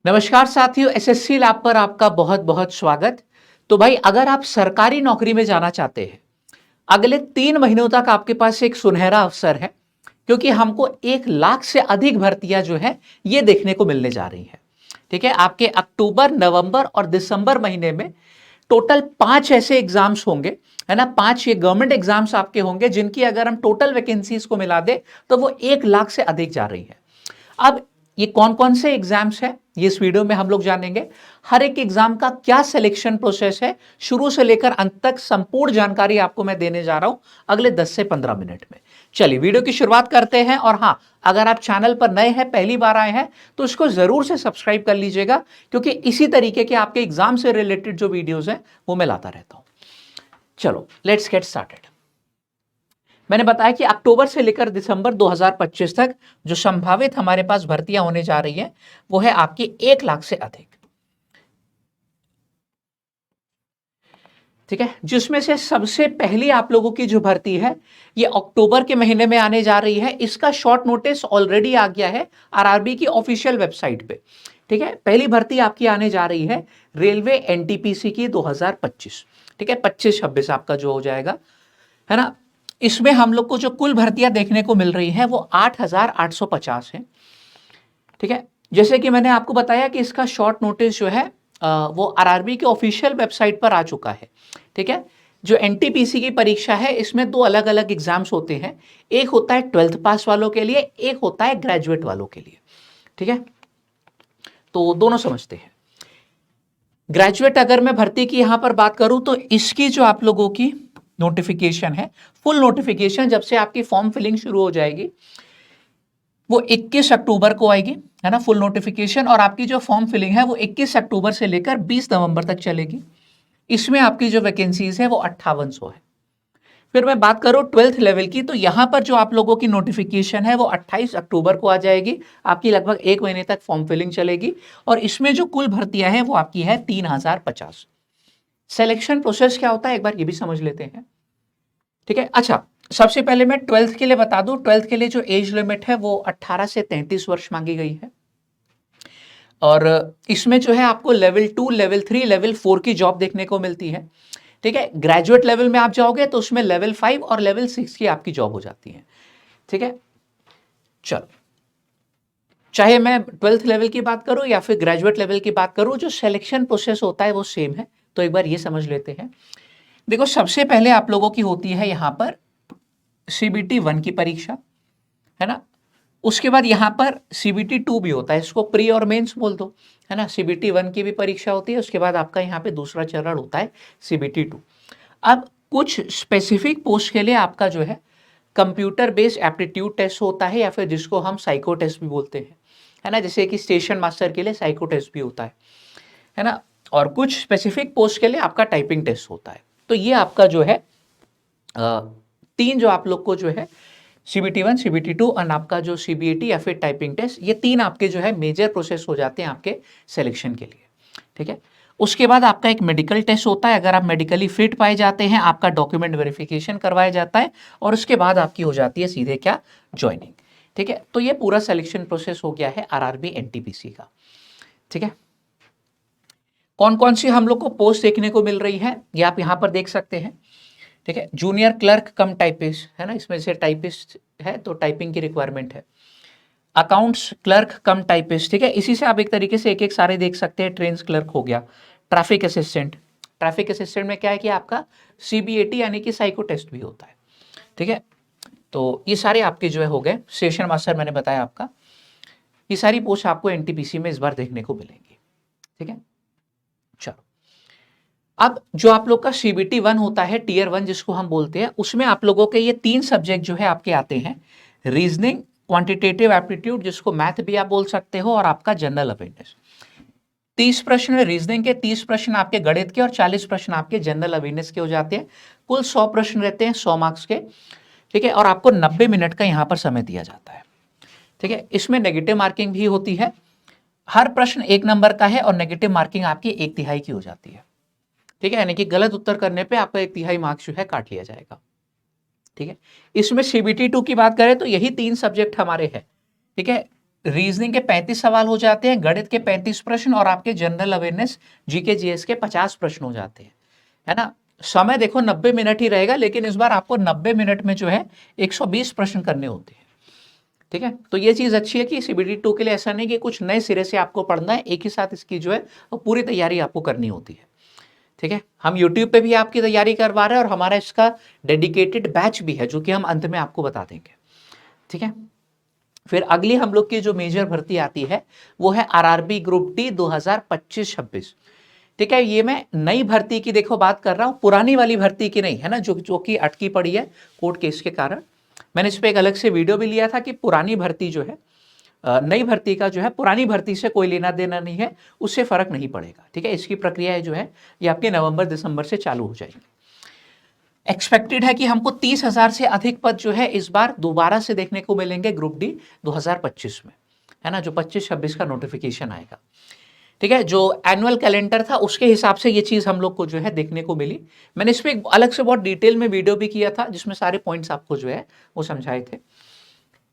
नमस्कार साथियों, SSC lab पर आपका बहुत बहुत स्वागत। तो भाई, अगर आप सरकारी नौकरी में जाना चाहते हैं, अगले 3 महीनों तक आपके पास एक सुनहरा अवसर है, क्योंकि हमको 1 लाख से अधिक भर्तियां जो है ये देखने को मिलने जा रही हैं। ठीक है, आपके अक्टूबर, नवंबर और दिसंबर महीने में टोटल 5 ऐसे एग्जाम्स होंगे, है ना। 5 ये गवर्नमेंट एग्जाम्स आपके होंगे, जिनकी अगर हम टोटल वैकेंसीज को मिला दे तो वो 1 लाख से अधिक जा रही है। अब ये कौन कौन से एग्जाम्स हैं, ये इस वीडियो में हम लोग जानेंगे। हर एक एग्जाम का क्या सिलेक्शन प्रोसेस है, शुरू से लेकर अंत तक संपूर्ण जानकारी आपको मैं देने जा रहा हूं अगले 10 से 15 मिनट में। चलिए वीडियो की शुरुआत करते हैं। और हाँ, अगर आप चैनल पर नए हैं, पहली बार आए हैं, तो इसको जरूर से सब्सक्राइब कर लीजिएगा, क्योंकि इसी तरीके के आपके एग्जाम से रिलेटेड जो वीडियोज हैं वो मैं लाता रहता हूं। चलो लेट्स गेट स्टार्टेड। मैंने बताया कि अक्टूबर से लेकर दिसंबर 2025 तक जो संभावित हमारे पास भर्तियां होने जा रही हैं वो है आपकी 1 लाख से अधिक। ठीक है, जिसमें से सबसे पहली आप लोगों की जो भर्ती है ये अक्टूबर के महीने में आने जा रही है। इसका शॉर्ट नोटिस ऑलरेडी आ गया है आरआरबी की ऑफिशियल वेबसाइट पे। ठीक है, पहली भर्ती आपकी आने जा रही है रेलवे एनटीपीसी की 2025। ठीक है, 25-26 आपका जो हो जाएगा, है ना। इसमें हम लोग को जो कुल भर्तियां देखने को मिल रही हैं वो 8,850 है। ठीक है, जैसे कि मैंने आपको बताया कि इसका शॉर्ट नोटिस जो है वो आरआरबी के ऑफिशियल वेबसाइट पर आ चुका है। ठीक है, जो एनटीपीसी की परीक्षा है इसमें 2 अलग अलग एग्जाम्स होते हैं। एक होता है 12th पास वालों के लिए, एक होता है ग्रेजुएट वालों के लिए। ठीक है, तो दोनों समझते हैं। ग्रेजुएट अगर मैं भर्ती की यहां पर बात करूं तो इसकी जो आप लोगों की नोटिफिकेशन है, फुल नोटिफिकेशन जब से आपकी फॉर्म फिलिंग शुरू हो जाएगी वो 21 अक्टूबर को आएगी, है ना, फुल नोटिफिकेशन। और आपकी जो फॉर्म फिलिंग है वो 21 अक्टूबर से लेकर 20 नवंबर तक चलेगी। इसमें आपकी जो वैकेंसीज है वो 5800 है। फिर मैं बात करूं 12th लेवल की, तो यहां पर जो आप लोगों की नोटिफिकेशन है वो 28 अक्टूबर को आ जाएगी। आपकी लगभग 1 महीने तक फॉर्म फिलिंग चलेगी। और इसमें जो कुल भर्तियां हैं वो आपकी है 3050। सिलेक्शन प्रोसेस क्या होता है एक बार ये भी समझ लेते हैं। ठीक है, अच्छा, सबसे पहले मैं 12th के लिए बता दूं। 12th के लिए जो एज लिमिट है वो 18 से 33 वर्ष मांगी गई है। और इसमें जो है आपको लेवल 2, लेवल 3, लेवल 4 की जॉब देखने को मिलती है। ठीक है, ग्रेजुएट लेवल में आप जाओगे तो उसमें लेवल 5 और लेवल 6 की आपकी जॉब हो जाती है। ठीक है, चलो, चाहे मैं 12th लेवल की बात करूं या फिर ग्रेजुएट लेवल की बात करूं, जो सिलेक्शन प्रोसेस होता है वो सेम है। तो एक बार ये समझ लेते हैं। देखो, सबसे पहले आप लोगों की होती है यहां पर सीबीटी 1 की परीक्षा, है ना। उसके बाद यहाँ पर सीबीटी 2 भी होता है, इसको प्री और मेंस बोल दो, है ना। सीबीटी 1 की भी परीक्षा होती है, उसके बाद आपका यहाँ पे दूसरा चरण होता है सीबीटी 2। अब कुछ स्पेसिफिक पोस्ट के लिए आपका जो है कंप्यूटर बेस्ड एप्टीट्यूड टेस्ट होता है, या फिर जिसको हम साइको टेस्ट भी बोलते हैं, है ना। जैसे कि स्टेशन मास्टर के लिए साइको टेस्ट भी होता है ना। और कुछ स्पेसिफिक पोस्ट के लिए आपका टाइपिंग टेस्ट होता है। तो ये आपका जो है 3 जो आप लोग को जो है सीबीटी 1, सीबीटी 2 और आपका जो सीबीएटी या फिर टाइपिंग टेस्ट, ये 3 आपके जो है मेजर प्रोसेस हो जाते हैं आपके सिलेक्शन के लिए। ठीक है, उसके बाद आपका एक मेडिकल टेस्ट होता है। अगर आप मेडिकली फिट पाए जाते हैं, आपका डॉक्यूमेंट वेरिफिकेशन करवाया जाता है, और उसके बाद आपकी हो जाती है सीधे क्या, ज्वाइनिंग। ठीक है, तो ये पूरा सिलेक्शन प्रोसेस हो गया है आरआरबी एनटीपीसी का। ठीक है, कौन कौन सी हम लोग को पोस्ट देखने को मिल रही है ये आप यहाँ पर देख सकते हैं। ठीक है, जूनियर क्लर्क कम टाइपिस्ट, है ना, इसमें से टाइपिस्ट है तो टाइपिंग की रिक्वायरमेंट है। अकाउंट्स क्लर्क कम टाइपिस्ट, ठीक है, इसी से आप एक तरीके से एक एक सारे देख सकते हैं। ट्रेन्स क्लर्क हो गया। ट्रैफिक असिस्टेंट, ट्रैफिक असिस्टेंट में क्या है कि आपका सीबीएटी यानी कि साइको टेस्ट भी होता है। ठीक है, तो ये सारे आपके जो है हो गए। स्टेशन मास्टर मैंने बताया आपका। ये सारी पोस्ट आपको एनटीपीसी में इस बार देखने को मिलेंगी। ठीक है, चलो, अब जो आप लोग का सीबीटी 1 होता है, टीयर 1 जिसको हम बोलते हैं, उसमें आप लोगों के ये 3 सब्जेक्ट जो है आपके आते हैं। रीजनिंग, क्वांटिटेटिव एप्टीट्यूड जिसको मैथ भी आप बोल सकते हो, और आपका जनरल अवेयरनेस। 30 प्रश्न रीजनिंग के, 30 प्रश्न आपके गणित के और 40 प्रश्न आपके जनरल अवेयरनेस के हो जाते हैं। कुल 100 प्रश्न रहते हैं, 100 मार्क्स के। ठीक है, और आपको 90 मिनट का यहाँ पर समय दिया जाता है। ठीक है, इसमें नेगेटिव मार्किंग भी होती है। हर प्रश्न 1 नंबर का है और नेगेटिव मार्किंग आपकी 1/3 की हो जाती है। ठीक है, यानी कि गलत उत्तर करने पे आपका 1/3 मार्क्स जो है काट लिया जाएगा। ठीक है, इसमें सीबीटी 2 की बात करें तो यही 3 सब्जेक्ट हमारे हैं। ठीक है, रीजनिंग के 35 सवाल हो जाते हैं, गणित के 35 प्रश्न और आपके जनरल अवेयरनेस जीके जीएस के 50 प्रश्न हो जाते हैं, है ना। समय देखो 90 मिनट ही रहेगा, लेकिन इस बार आपको 90 मिनट में जो है 120 प्रश्न करने होते हैं, ठीक है। तो ये चीज अच्छी है कि सीबीडी 2 के लिए ऐसा नहीं कि कुछ नए सिरे से आपको पढ़ना है, एक ही साथ इसकी जो है वो पूरी तैयारी आपको करनी होती है, ठीक है। हम यूट्यूब पे भी आपकी तैयारी करवा रहे हैं और हमारा इसका डेडिकेटेड बैच भी है जो कि हम अंत में आपको बता देंगे, ठीक है। फिर अगली हम लोग की जो मेजर भर्ती आती है वो है आरआरबी ग्रुप डी 2025-26, ठीक है। ये मैं नई भर्ती की देखो बात कर रहा हूं, पुरानी वाली भर्ती की नहीं, है ना, जो कि अटकी पड़ी है कोर्ट केस के कारण। मैंने इस पर एक अलग से वीडियो भी लिया था कि पुरानी भर्ती जो है, नई भर्ती का जो है पुरानी भर्ती से कोई लेना देना नहीं है, उससे फर्क नहीं पड़ेगा, ठीक है। इसकी प्रक्रिया जो है ये आपके नवंबर दिसंबर से चालू हो जाएगी। एक्सपेक्टेड है कि हमको 30,000 से अधिक पद जो है इस बार दोबारा से देखने को मिलेंगे ग्रुप डी 2025 में, है ना, जो 25-26 का नोटिफिकेशन आएगा, ठीक है। जो एनुअल कैलेंडर था उसके हिसाब से ये चीज हम लोग को जो है देखने को मिली। मैंने इस पर अलग से बहुत डिटेल में वीडियो भी किया था जिसमें सारे पॉइंट्स आपको जो है वो समझाए थे।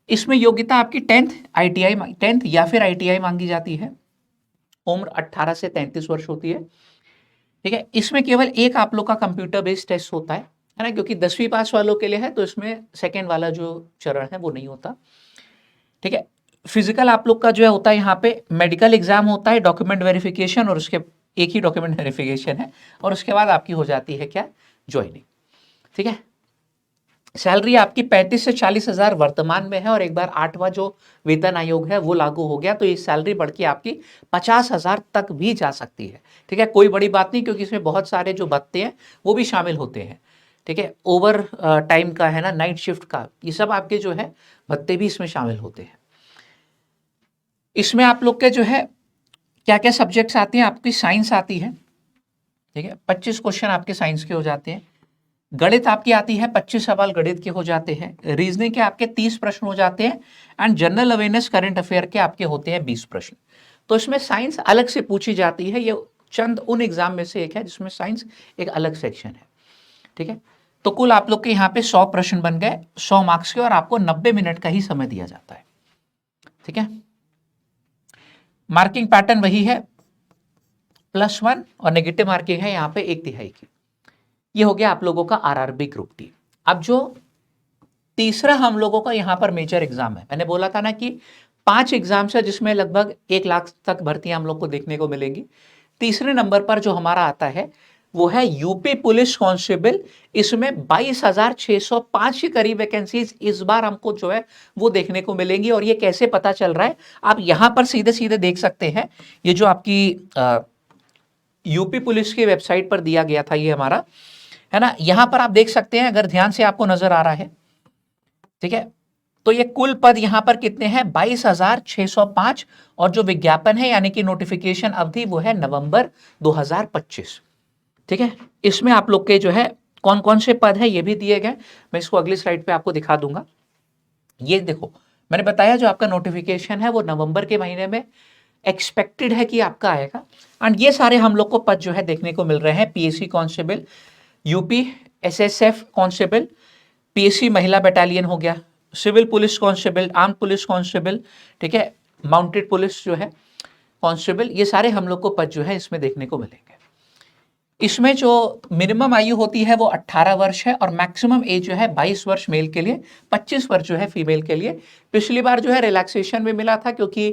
इसमें योग्यता आपकी 10th या फिर आईटीआई मांगी जाती है। उम्र 18 से 33 वर्ष होती है, ठीक है। इसमें केवल एक आप लोग का कंप्यूटर बेस्ड टेस्ट होता है ना, क्योंकि 10वीं पास वालों के लिए है, तो इसमें सेकेंड वाला जो चरण है वो नहीं होता, ठीक है। फिजिकल आप लोग का जो है होता है, यहाँ पे मेडिकल एग्जाम होता है, डॉक्यूमेंट वेरिफिकेशन, और उसके एक ही डॉक्यूमेंट वेरिफिकेशन है, और उसके बाद आपकी हो जाती है क्या, ज्वाइनिंग, ठीक है। सैलरी आपकी 35 से 40,000 वर्तमान में है, और एक बार 8वां जो वेतन आयोग है वो लागू हो गया तो ये सैलरी बढ़ के आपकी 50,000 तक भी जा सकती है, ठीक है। कोई बड़ी बात नहीं, क्योंकि इसमें बहुत सारे जो भत्ते हैं वो भी शामिल होते हैं, ठीक है। ओवर टाइम का है ना, नाइट शिफ्ट का, ये सब आपके जो है भत्ते भी इसमें शामिल होते हैं। इसमें आप लोग के जो है क्या क्या सब्जेक्ट्स आती हैं, आपकी साइंस आती है, ठीक है, 25 क्वेश्चन आपके साइंस के हो जाते हैं। गणित आपकी आती है, 25 सवाल गणित के हो जाते हैं। रीजनिंग के आपके 30 प्रश्न हो जाते हैं, and general awareness current affair के आपके होते हैं 20 प्रश्न। तो इसमें साइंस अलग से पूछी जाती है, ये चंद उन एग्जाम में से एक है जिसमें साइंस एक अलग सेक्शन है, ठीक है। तो कुल आप लोग के यहाँ पे 100 प्रश्न बन गए 100 मार्क्स के, और आपको 90 मिनट का ही समय दिया जाता है, ठीक है। मार्किंग पैटर्न वही है, +1 और नेगेटिव मार्किंग है यहाँ पे 1/3 की। ये हो गया आप लोगों का आरआरबी ग्रुप डी। अब जो तीसरा हम लोगों का यहाँ पर मेजर एग्जाम है, मैंने बोला था ना कि 5 एग्जाम्स है जिसमें लगभग 1 लाख तक भर्तियां हम लोग को देखने को मिलेंगी। तीसरे नंबर पर जो हमारा आता है वो है यूपी पुलिस कांस्टेबल। इसमें 22,605 के करीब वैकेंसीज इस बार हमको जो है वो देखने को मिलेंगी। और ये कैसे पता चल रहा है, आप यहां पर सीधे सीधे देख सकते हैं, ये जो आपकी यूपी पुलिस की वेबसाइट पर दिया गया था ये हमारा, है ना, यहां पर आप देख सकते हैं, अगर ध्यान से आपको नजर आ रहा है, ठीक है। तो ये कुल पद यहां पर कितने हैं, 22,605, और जो विज्ञापन है यानी कि नोटिफिकेशन अवधि वो है नवंबर 2025, ठीक है। इसमें आप लोग के जो है कौन कौन से पद है ये भी दिए गए, मैं इसको अगली स्लाइड पे आपको दिखा दूंगा। ये देखो, मैंने बताया जो आपका नोटिफिकेशन है वो नवंबर के महीने में एक्सपेक्टेड है कि आपका आएगा। एंड ये सारे हम लोग को पद जो है देखने को मिल रहे हैं, PSC constable, UP SSF constable, PSC महिला बटालियन हो गया, civil police constable, arm police constable, ठीक है, माउंटेड पुलिस जो है कांस्टेबल, ये सारे हम लोग को पद जो है इसमें देखने को मिलेंगे। इसमें जो मिनिमम आयु होती है वो 18 वर्ष है, और मैक्सिमम एज जो है 22 वर्ष मेल के लिए, 25 वर्ष जो है फीमेल के लिए। पिछली बार जो है रिलैक्सेशन में मिला था, क्योंकि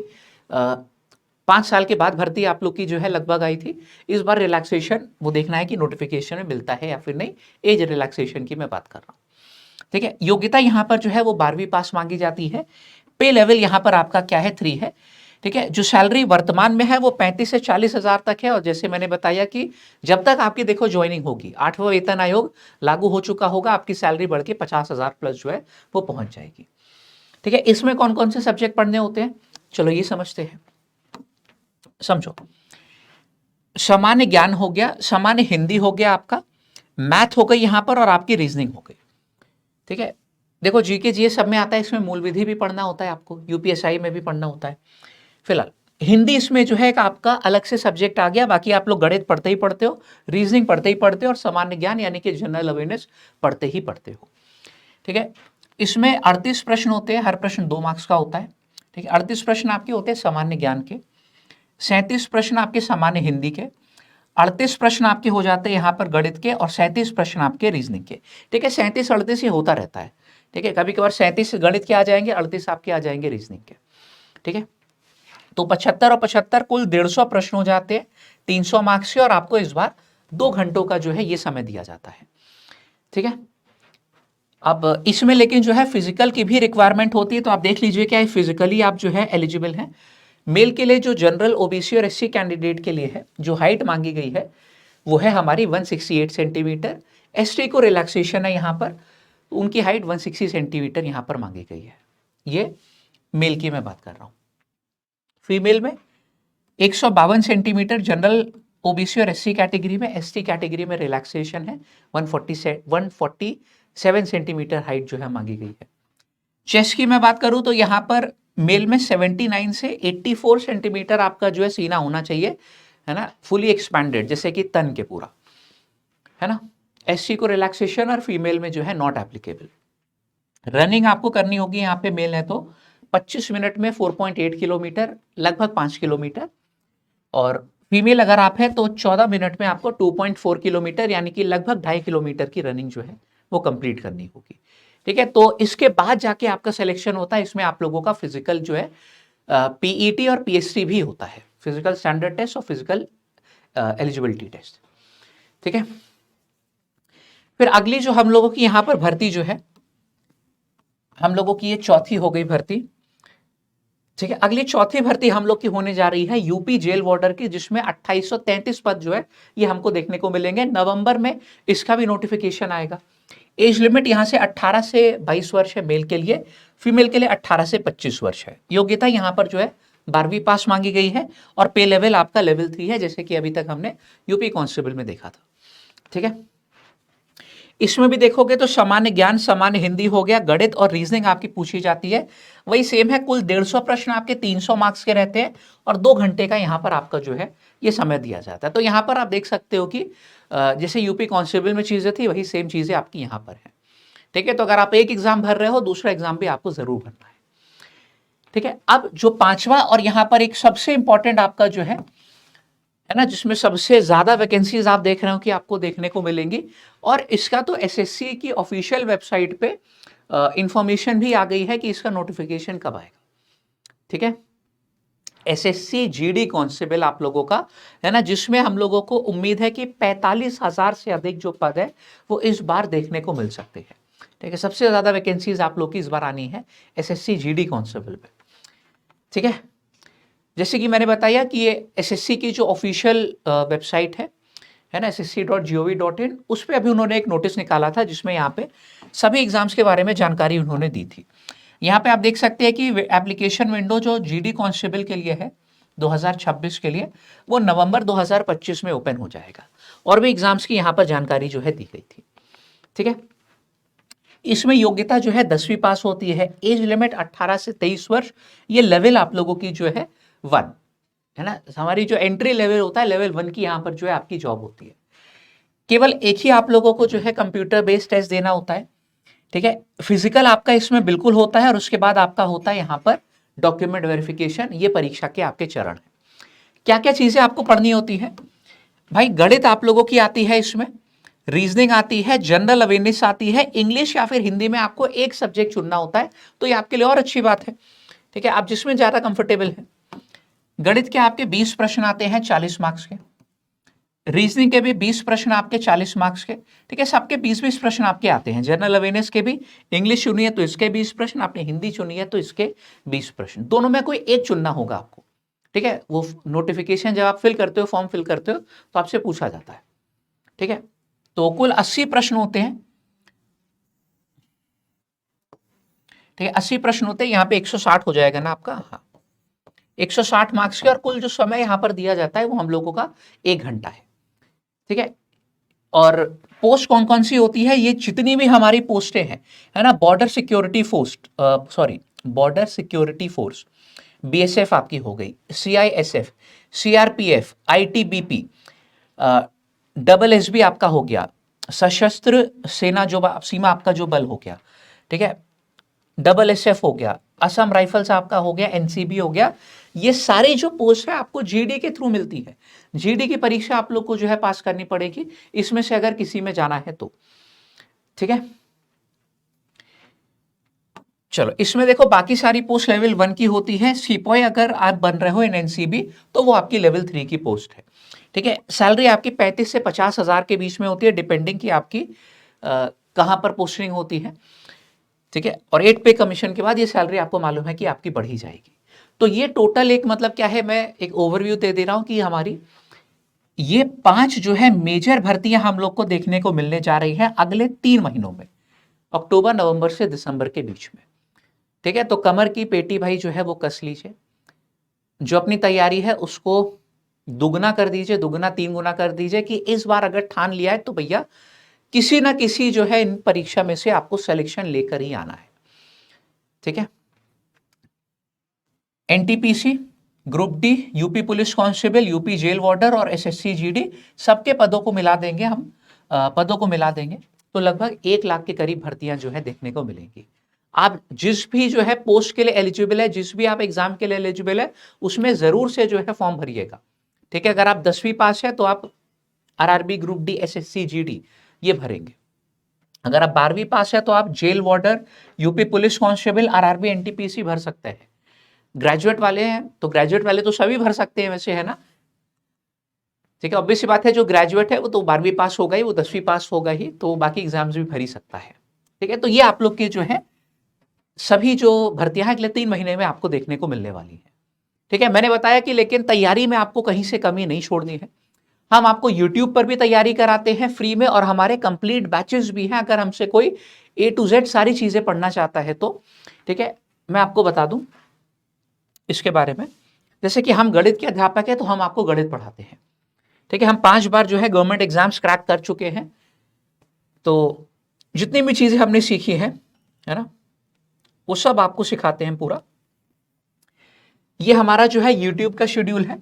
5 साल के बाद भर्ती आप लोग की जो है लगभग आई थी। इस बार रिलैक्सेशन वो देखना है कि नोटिफिकेशन में मिलता है या फिर नहीं, एज रिलैक्सेशन की मैं बात कर रहा हूँ, ठीक है। योग्यता यहाँ पर जो है वो 12वीं पास मांगी जाती है। पे लेवल यहाँ पर आपका क्या है, 3 है, ठीक है। जो सैलरी वर्तमान में है वो 35 से 40,000 तक है, और जैसे मैंने बताया कि जब तक आपकी देखो ज्वाइनिंग होगी, 8वां वेतन आयोग लागू हो चुका होगा, आपकी सैलरी बढ़ के 50,000 प्लस जो है वो पहुंच जाएगी, ठीक है। इसमें कौन कौन से सब्जेक्ट पढ़ने होते हैं, चलो ये समझते हैं। समझो, सामान्य ज्ञान हो गया, सामान्य हिंदी हो गया, आपका मैथ हो गई यहाँ पर, और आपकी रीजनिंग हो गई, ठीक है। देखो जीके जीएस सब में आता है, इसमें मूल विधि भी पढ़ना होता है आपको, यूपीएसआई में भी पढ़ना होता है। फिलहाल हिंदी इसमें जो है एक आपका अलग से सब्जेक्ट आ गया, बाकी आप लोग गणित पढ़ते ही पढ़ते हो, रीजनिंग पढ़ते ही पढ़ते हो, और सामान्य ज्ञान यानी कि जनरल अवेयरनेस पढ़ते ही पढ़ते हो, ठीक है। इसमें 38 प्रश्न होते हैं, हर प्रश्न 2 मार्क्स का होता है, ठीक है। 38 प्रश्न आपके होते हैं सामान्य ज्ञान के, 37 प्रश्न आपके सामान्य हिंदी के, 38 प्रश्न आपके हो जाते हैं यहाँ पर गणित के, और 37 प्रश्न आपके रीजनिंग के। ठीक है, 37 38 ये होता रहता है। ठीक है, कभी कभार 37 गणित के आ जाएंगे, 38 आपके आ जाएंगे रीजनिंग के। ठीक है, तो 75 और 75 कुल 150 प्रश्न हो जाते हैं 300 मार्क्स के, और आपको इस बार 2 घंटों का जो है ये समय दिया जाता है। ठीक है, अब इसमें लेकिन जो है फिजिकल की भी रिक्वायरमेंट होती है, तो आप देख लीजिए क्या फिजिकली आप जो है एलिजिबल हैं। मेल के लिए जो जनरल ओबीसी और एससी कैंडिडेट के लिए है, जो हाइट मांगी गई है वो है हमारी 168 सेंटीमीटर। एसटी को रिलैक्सेशन है यहाँ पर, उनकी हाइट 160 सेंटीमीटर यहाँ पर मांगी गई है। ये मेल की मैं बात कर रहा हूँ। फीमेल में 152 सेंटीमीटर जनरल ओबीसी और एससी कैटेगरी में, एसटी कैटेगरी में रिलैक्सेशन है 147 सेंटीमीटर हाइट जो है मांगी गई है। चेस्ट की मैं बात करूं तो यहाँ पर मेल में 79 से 84 सेंटीमीटर आपका जो है सीना होना चाहिए, है ना, फुली एक्सपैंडेड, जैसे कि तन के पूरा, है ना। एससी को रिलैक्सेशन और फीमेल में जो है नॉट एप्लीकेबल। रनिंग आपको करनी होगी यहाँ पे मेल है तो 25 मिनट में 4.8 किलोमीटर, लगभग 5 किलोमीटर, और फीमेल अगर आप है तो 14 मिनट में आपको 2.4 किलोमीटर यानी कि लगभग 2.5 किलोमीटर की रनिंग जो है वो कंप्लीट करनी होगी। ठीक है, तो इसके बाद जाके आपका सिलेक्शन होता है। इसमें आप लोगों का फिजिकल जो है पीईटी और पीएसटी भी होता है, फिजिकल स्टैंडर्ड टेस्ट और फिजिकल एलिजिबिलिटी टेस्ट। ठीक है, फिर अगली जो हम लोगों की यहाँ पर भर्ती जो है, हम लोगों की ये चौथी हो गई भर्ती। ठीक है, अगली चौथी भर्ती हम लोग की होने जा रही है यूपी जेल वार्डर की, जिसमें 2833 पद जो है ये हमको देखने को मिलेंगे। नवंबर में इसका भी नोटिफिकेशन आएगा। एज लिमिट यहाँ से 18 से 22 वर्ष है मेल के लिए, फीमेल के लिए 18 से 25 वर्ष है। योग्यता यहाँ पर जो है 12वीं पास मांगी गई है, और पे लेवल आपका लेवल 3 है, जैसे कि अभी तक हमने यूपी कांस्टेबल में देखा था। ठीक है, इसमें भी देखोगे तो सामान्य ज्ञान, सामान्य हिंदी हो गया, गणित और रीजनिंग आपकी पूछी जाती है, वही सेम है। कुल 150 प्रश्न आपके 300 मार्क्स के रहते हैं, और 2 घंटे का यहाँ पर आपका जो है ये समय दिया जाता है। तो यहाँ पर आप देख सकते हो कि जैसे यूपी कांस्टेबल में चीजें थी, वही सेम चीजें आपकी यहाँ पर है। ठीक है, तो अगर आप एक एग्जाम भर रहे हो, दूसरा एग्जाम भी आपको जरूर भरना है। ठीक है, अब जो पांचवा और यहाँ पर एक सबसे इंपॉर्टेंट आपका जो है ना, जिसमें सबसे ज्यादा वैकेंसीज आप देख रहे हो कि आपको देखने को मिलेंगी, और इसका तो एसएससी की ऑफिशियल वेबसाइट पे इंफॉर्मेशन भी आ गई है कि इसका नोटिफिकेशन कब आएगा। ठीक है, एसएससी जीडी कांस्टेबल आप लोगों का है ना, जिसमें हम लोगों को उम्मीद है कि 45,000 से अधिक जो पद है वो इस बार देखने को मिल सकते हैं। ठीक है, सबसे ज्यादा वैकेंसीज आप लोग की इस बार आनी है एसएससी जीडी कांस्टेबल पे। ठीक है, जैसे कि मैंने बताया कि ये एसएससी की जो ऑफिशियल वेबसाइट है ना, ssc.gov.in, उस पर अभी उन्होंने एक नोटिस निकाला था, जिसमें यहाँ पे सभी एग्जाम्स के बारे में जानकारी उन्होंने दी थी। यहाँ पे आप देख सकते हैं कि एप्लीकेशन विंडो जो जीडी कांस्टेबल के लिए है 2026 के लिए, वो नवंबर 2025 में ओपन हो जाएगा, और भी एग्जाम्स की यहाँ पर जानकारी जो है दी गई थी। ठीक है, इसमें योग्यता जो है 10वीं पास होती है, एज लिमिट 18 से 23 वर्ष, ये लेवल आप लोगों की जो है 1 है ना, हमारी जो एंट्री लेवल होता है लेवल 1 की यहाँ पर जो है आपकी जॉब होती है। केवल एक ही आप लोगों को जो है कंप्यूटर बेस्ड टेस्ट देना होता है। ठीक है, फिजिकल आपका इसमें बिल्कुल होता है, और उसके बाद आपका होता है यहाँ पर डॉक्यूमेंट वेरिफिकेशन। ये परीक्षा के आपके चरण है। क्या क्या चीजें आपको पढ़नी होती है भाई? गणित आप लोगों की आती है, इसमें रीजनिंग आती है, जनरल अवेयरनेस आती है, इंग्लिश या फिर हिंदी में आपको एक सब्जेक्ट चुनना होता है, तो ये आपके लिए और अच्छी बात है। ठीक है, आप जिसमें ज्यादा कंफर्टेबल है। गणित के आपके 20 प्रश्न आते हैं 40 मार्क्स के, रीजनिंग के भी 20 प्रश्न आपके 40 मार्क्स के। ठीक है, सबके 20-20 प्रश्न आपके आते हैं। जनरल अवेयरनेस के भी, इंग्लिश चुनी है तो इसके 20 प्रश्न, आपने हिंदी चुनी है तो इसके 20 प्रश्न, दोनों में कोई एक चुनना होगा आपको। ठीक है, वो नोटिफिकेशन जब आप फिल करते हो, फॉर्म फिल करते हो, तो आपसे पूछा जाता है। ठीक है, तो कुल 80 प्रश्न होते हैं। ठीक है, 80 प्रश्न होते हैं, यहाँ पे 160 हो जाएगा ना आपका। हाँ, 160 मार्क्स के, और कुल जो समय यहाँ पर दिया जाता है वो हम लोगों का 1 घंटा है। ठीक है, और पोस्ट कौन कौन सी होती है? ये जितनी भी हमारी पोस्टें हैं, है ना, बॉर्डर सिक्योरिटी फोर्स, बीएसएफ आपकी हो गई, CISF, CRPF, ITBP, double SB आपका हो गया, सशस्त्र सेना जो सीमा आपका जो बल हो गया। ठीक है, डबल एसएफ हो गया, असम राइफल्स आपका हो गया, एनसीबी हो गया, ये सारे जो पोस्ट है आपको जीडी के थ्रू मिलती है। जीडी की परीक्षा आप लोग को जो है पास करनी पड़ेगी, इसमें से अगर किसी में जाना है तो। ठीक है, चलो इसमें देखो बाकी सारी पोस्ट लेवल 1 की होती है। सिपॉय अगर आप बन रहे हो इन एनसीबी तो वो आपकी लेवल 3 की पोस्ट है। ठीक है, सैलरी आपकी 35 से 50,000 के बीच में होती है, डिपेंडिंग कि आपकी कहाँ पर पोस्टिंग होती है। ठीक है, और 8 पे कमीशन के बाद ये सैलरी आपको मालूम है कि आपकी बढ़ी जाएगी। तो ये टोटल एक मतलब क्या है, मैं एक ओवरव्यू दे दे रहा हूं कि हमारी ये 5 जो है मेजर भर्तियां हम लोग को देखने को मिलने जा रही है अगले 3 महीनों में, अक्टूबर नवंबर से दिसंबर के बीच में। ठीक है, तो कमर की पेटी भाई जो है वो कस लीजिए, जो अपनी तैयारी है उसको दुगना कर दीजिए, दुगना 3 गुना कर दीजिए कि इस बार अगर ठान लिया है तो भैया किसी ना किसी जो है इन परीक्षा में से आपको सिलेक्शन लेकर ही आना है। ठीक है, NTPC, group D, UP police constable, UP jail warder और एसएससी जीडी, सबके पदों को मिला देंगे हम, पदों को मिला देंगे तो लगभग 1 लाख के करीब भर्तियां जो है देखने को मिलेंगी। आप जिस भी जो है पोस्ट के लिए एलिजिबल है, जिस भी आप एग्जाम के लिए एलिजिबल है, उसमें जरूर से जो है फॉर्म भरिएगा। ठीक है, अगर आप 10वीं पास है तो आप RRB, group D, SSC GD ये भरेंगे। अगर आप 12वीं पास है तो आप jail warder, UP police constable, RRB, NTPC भर सकते हैं। ग्रेजुएट वाले हैं तो ग्रेजुएट वाले तो सभी भर सकते हैं वैसे, है ना। ठीक है, ऑब्वियस सी बात है, जो ग्रेजुएट है वो तो 12वीं पास होगा ही, वो 10वीं पास होगा ही, तो बाकी एग्जाम्स भी भर ही सकता है। ठीक है, तो ये आप लोग के जो है सभी जो भर्तियां अगले 3 महीने में आपको देखने को मिलने वाली है। ठीक है, मैंने बताया कि लेकिन तैयारी में आपको कहीं से कमी नहीं छोड़नी है। हम आपको यूट्यूब पर भी तैयारी कराते हैं फ्री में, और हमारे कंप्लीट बैचेस भी हैं, अगर हमसे कोई A to Z सारी चीजें पढ़ना चाहता है तो। ठीक है, मैं आपको बता दूं इसके बारे में, जैसे कि हम गणित के अध्यापक हैं तो हम आपको गणित पढ़ाते हैं। ठीक है, हम 5 बार जो है गवर्नमेंट एग्जाम्स क्रैक कर चुके हैं, तो जितनी भी चीजें हमने सीखी है ना, वो सब आपको सिखाते हैं पूरा। ये हमारा जो है यूट्यूब का शेड्यूल है।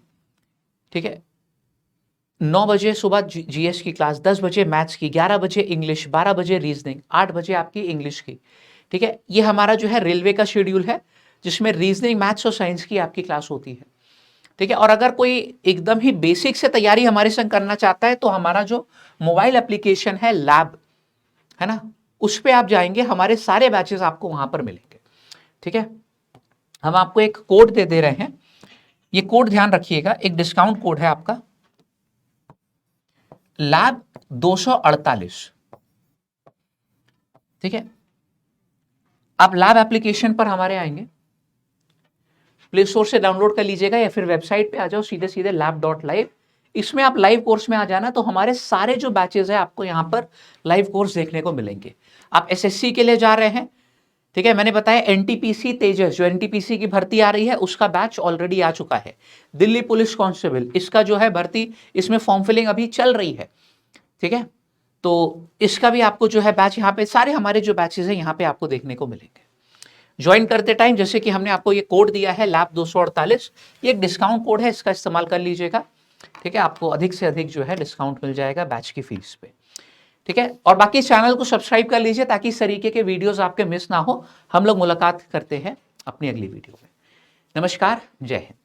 ठीक है, 9 बजे सुबह जीएस की क्लास, 10 बजे मैथ्स की, 11 बजे इंग्लिश, 12 बजे रीजनिंग, 8 बजे आपकी इंग्लिश की। ठीक है, ये हमारा जो है रेलवे का शेड्यूल है, जिसमें रीजनिंग, मैथ्स और साइंस की आपकी क्लास होती है। ठीक है, और अगर कोई एकदम ही बेसिक से तैयारी हमारे संग करना चाहता है तो हमारा जो मोबाइल एप्लीकेशन है लैब, है ना, उस पर आप जाएंगे, हमारे सारे बैचेस आपको वहां पर मिलेंगे। ठीक है, हम आपको एक कोड दे रहे हैं, ये कोड ध्यान रखिएगा, एक डिस्काउंट कोड है आपका लैब 248। ठीक है, आप लैब एप्लीकेशन पर हमारे आएंगे, प्ले स्टोर से डाउनलोड कर लीजिएगा या फिर वेबसाइट पे आ जाओ सीधे सीधे lab.live। इसमें आप लाइव कोर्स में आ जाना, तो हमारे सारे जो बैचेस है आपको यहाँ पर लाइव कोर्स देखने को मिलेंगे। आप एसएससी के लिए जा रहे हैं, ठीक है, मैंने बताया एनटीपीसी तेजस, जो एनटीपीसी की भर्ती आ रही है उसका बैच ऑलरेडी आ चुका है। दिल्ली पुलिस कांस्टेबल, इसका जो है भर्ती, इसमें फॉर्म फिलिंग अभी चल रही है। ठीक है, तो इसका भी आपको जो है बैच, यहाँ पे सारे हमारे जो बैचेस हैं यहाँ पे आपको देखने को मिलेंगे। ज्वाइन करते टाइम जैसे कि हमने आपको ये कोड दिया है लैब 248, ये एक डिस्काउंट कोड है, इसका इस्तेमाल कर लीजिएगा। ठीक है, आपको अधिक से अधिक जो है डिस्काउंट मिल जाएगा बैच की फीस पे। ठीक है, और बाकी चैनल को सब्सक्राइब कर लीजिए ताकि इस तरीके के वीडियोस आपके मिस ना हो। हम लोग मुलाकात करते हैं अपनी अगली वीडियो में। नमस्कार, जय हिंद।